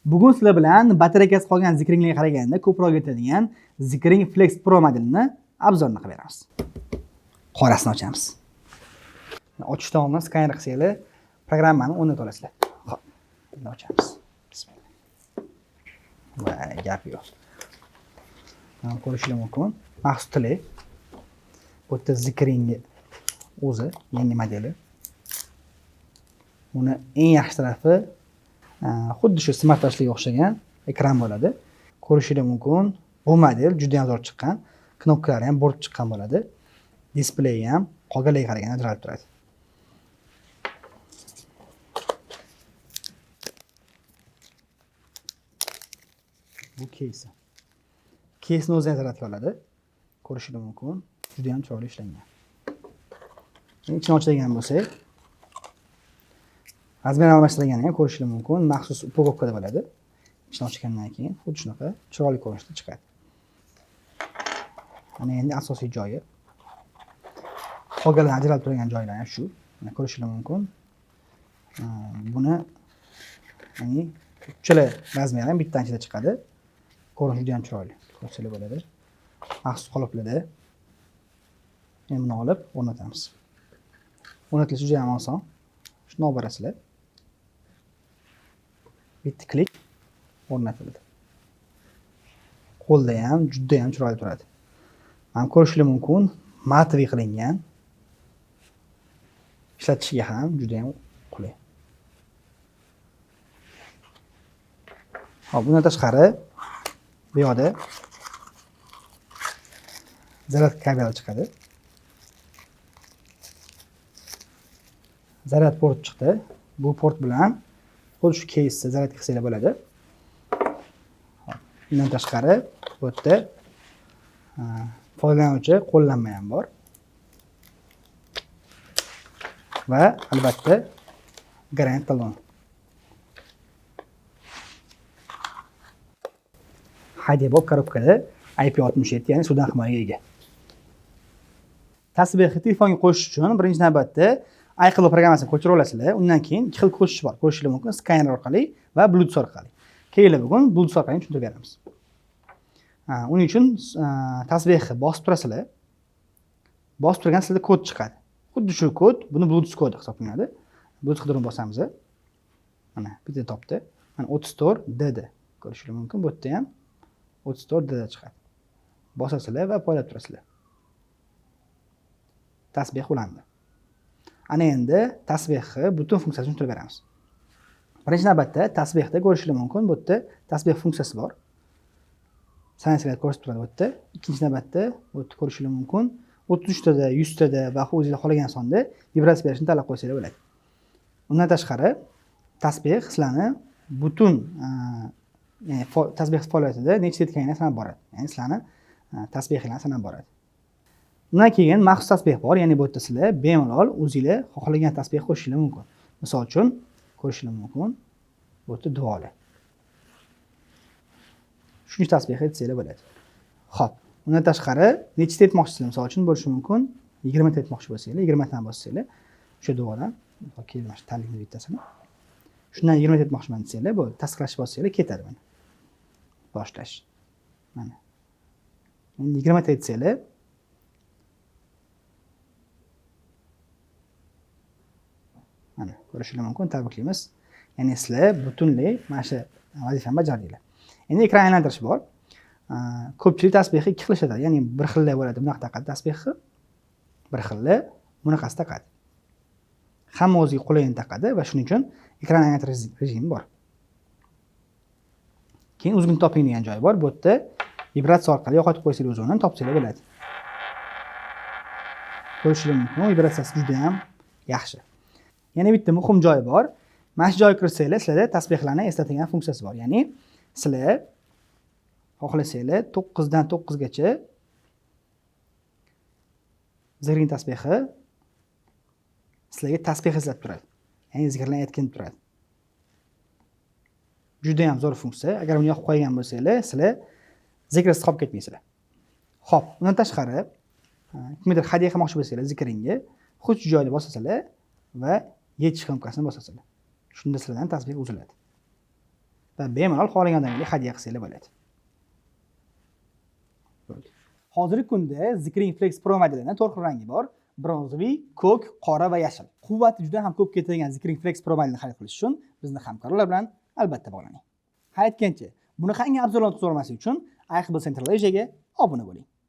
Bugun sizlar bilan batareykasi qolgan Zikringlarga qaraganda ko'proq yetadigan Zikring Flex Pro modelini obzorini qilib beramiz. Qorasini ochamiz. Ochishdan oldin skaner qilsanglar programmani o'rnatib olasizlar. Xo'p, endi ochamiz. Bismillah. Va gap yo'q. Mana ko'rishingiz mumkin. Maxsus tili. Bu yerda Zikring o'zi yangi modeli. Uni eng yaxshi tarafi xuddi shu smart touchga o'xshagan ekran bo'ladi. Ko'rishingiz mumkin. Bu model juda ham zo'r chiqqan. Knopkalari ham bo'rtib chiqqan bo'ladi. Displeyi ham qolganlarga qaraganda ajralib turadi. Bu кейsi. Keysni o'zi ajratib oladi. Ko'rishingiz mumkin. Juda ham chiroyli ishlangan. Ichini ochadigan bo'lsak, razmer almashtirganini ham ko'rishingiz mumkin. Maxsus upakovkada bo'ladi. Ichini ochgandan keyin xuddi shunaqa chiroyli ko'rinishda chiqadi. Mana endi asosiy joyi. Qolganlar ajralib turgan joylari ham shu. Mana ko'rishingiz mumkin. Buni ya'ni uchala razmer ham bittadan ichida chiqadi. Ko'rinishi juda ham chiroyli. Ko'rsangiz bo'ladi. Maxsus qoliplarda. Endi buni olib o'rnatamiz. O'rnatilishi juda ham oson. Shuni olib borasizlar. Bitta klik o'rnatildi. Qo'lda ham juda ham chiroyli turadi. Mana ko'rishingiz mumkin, matviy qilingan. Ishlatishiga ham juda ham qulay. Hop, bundan tashqari bu yoqda zaryad kabeli chiqadi. Zaryad port chiqdi. Bu port bilan xuddi shu keysda zaryad qilsanglar bo'ladi. Bundan tashqari bu yerda foydalanuvchi qo'llanma ham bor. Va albatta garant talon. Haydebop korobkada IP67, ya'ni suvdan himoyaga ega. Tasbehni telefonga qo'shish uchun birinchi navbatda iCloud programmasini ko'chirib olasizlar. Undan keyin ikki xil ko'chish bor. Ko'rishingiz mumkin skaner orqali va Bluetooth orqali. Keyin bugun Bluetooth orqali tushuntirib beramiz. Uning uchun tasbehni bosib turasizlar. Bosib turgan sizda kod chiqadi. Xuddi shu kod, buni Bluetooth kodi hisoblanadi. Bluetooth kodini bosamiz. Mana bitta topdi. Mana 34DD ko'rishingiz mumkin. Bu yerda ham 34DD chiqadi. Bosasizlar va poylab turasizlar. Tasbeh ulandi. Ana endi tasbehni butun funksiyasini tushuntirib beramiz. Birinchi navbatda tasbehda ko'rishingiz mumkin, bu yerda tasbeh funksiyasi bor. Sanasiyalar ko'rsatib turadi bu yerda. Ikkinchi navbatda bu yerda ko'rishingiz mumkin, 33 tada, 100 tada va o'zingizlar xohlagan sonda vibratsiya berishni tanlab qo'ysanglar bo'ladi. Undan tashqari tasbeh sizlarni butun ya'ni tasbeh faoliyatida nechta etganini sanab boradi. Ya'ni sizlarni tasbehlarni sanab boradi. Undan keyin maxsus tasbeh bor, ya'ni bu yerda sizlar bemalol o'zingizlar xohlagan tasbeh qo'shishingiz mumkin. Misol uchun ko'rishingiz mumkin, bu yerda duolar. Shuncha tasbeh etsanglar bo'ladi. Xo'p, undan tashqari nechta etmoqchisizlar? Misol uchun bo'lishi mumkin, 20 ta etmoqchi bo'lsanglar, 20 tadan bossanglar, o'sha duodan keyin mana shu tanlikni bittasini. Shundan 20 ta etmoqchiman desanglar, bu tasdiqlash bossanglar ketadi mana. Boshlash. Mana. Endi 20 ta etsanglar, mana ko'rishingiz mumkin, tabriklaymiz. Ya'ni sizlar butunlay mana shu vazifani bajardinglar. Endi ekran aylantirish bor. Ko'pchilik tasbehni ikki xil ishlatadi. Ya'ni bir xillar bo'ladi, bunaqa taqadi tasbehni. Bir xillar bunaqasi taqadi. Hamma o'ziga qulayini taqadi va shuning uchun ekran aylantirish rejimi bor. Keyin uzgun toping degan joy bor. Bu yerda vibratsiya orqali yo'qotib qo'ysangiz o'zini topsangiz bo'ladi. Ko'rishingiz mumkin, vibratsiyasi juda ham yaxshi. Yana bitta muhim joyi bor. Mana shu joyga kirsanglar, sizlarda tasbehlarni eslatadigan funksiyasi bor. Ya'ni sizlar xohlasanglar 9 dan 9 gacha Zikring tasbehi sizlarga tasbeh eslatib turadi. Ya'ni zikrlarni aytib turadi. Juda ham zo'r funksiya. Agar uni yoqib qo'ygan bo'lsanglar, sizlar zikrsiz qolib ketmaysizlar. Xo'p, undan tashqari kimdir hadya qilmoqchi bo'lsanglar Zikringga xuddi joyda bosasizlar va yechish knappasini bosasizlar. Shunda sizlardan tasbeh uziladi. va bemalol xohlagan odamga hadya qilsanglar bo'ladi. Hozirgi kunda Zikring Flex Pro modelining 4 xil rangi bor: bronzaviy, ko'k, qora va yashil. Quvvati juda ham ko'p ketadigan Zikring Flex Pro modelini xarid qilish uchun bizni hamkorlar bilan albatta bog'laning. Ha aytgancha, bunaqangi arzonlar so'ramaslik uchun iQBL Central Asia'ga obuna bo'ling.